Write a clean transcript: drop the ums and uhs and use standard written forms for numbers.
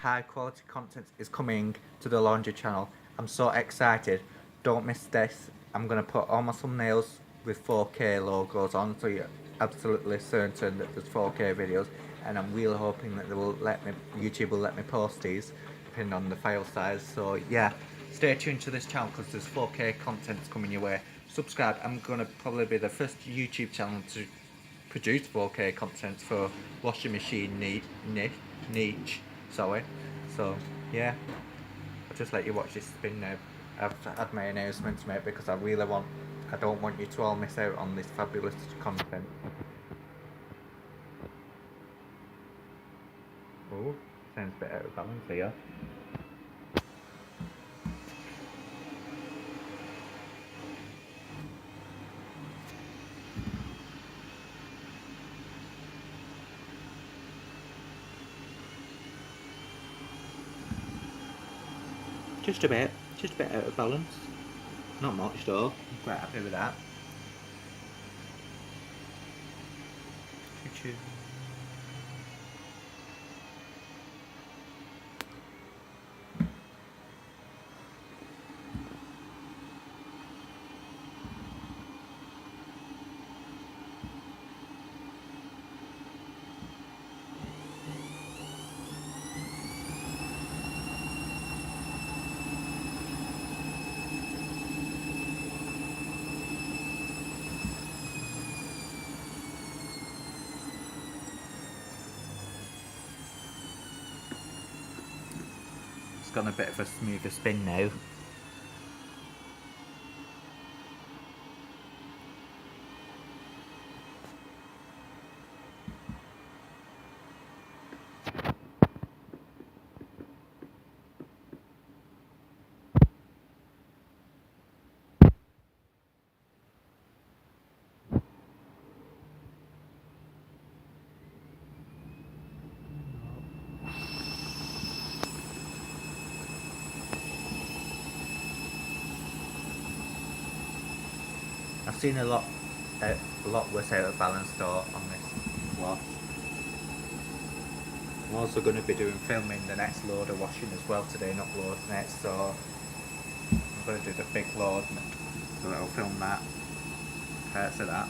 high quality content is coming to the laundry channel. I'm so excited. Don't miss this. I'm gonna put all my thumbnails with 4K logos on, so you're absolutely certain that there's 4K videos. And I'm really hoping that they will let me, YouTube will let me post these, depending on the file size. So yeah, stay tuned to this channel because there's 4K content coming your way. Subscribe. I'm gonna probably be the first YouTube channel to produce 4K content for washing machine niche. Sorry. So yeah, I'll just let you watch this spin now. I've had my announcement to make because I don't want you to all miss out on this fabulous content. Oh, sounds a bit out of balance here. Just a bit out of balance. Not much though. I'm quite happy with that. Choo-choo. It's gone a bit of a smoother spin now. I've seen a lot worse out of balance though on this wash. I'm also going to be filming the next load of washing as well today, not load next, so I'm going to do the big load, so I'll film that. So that.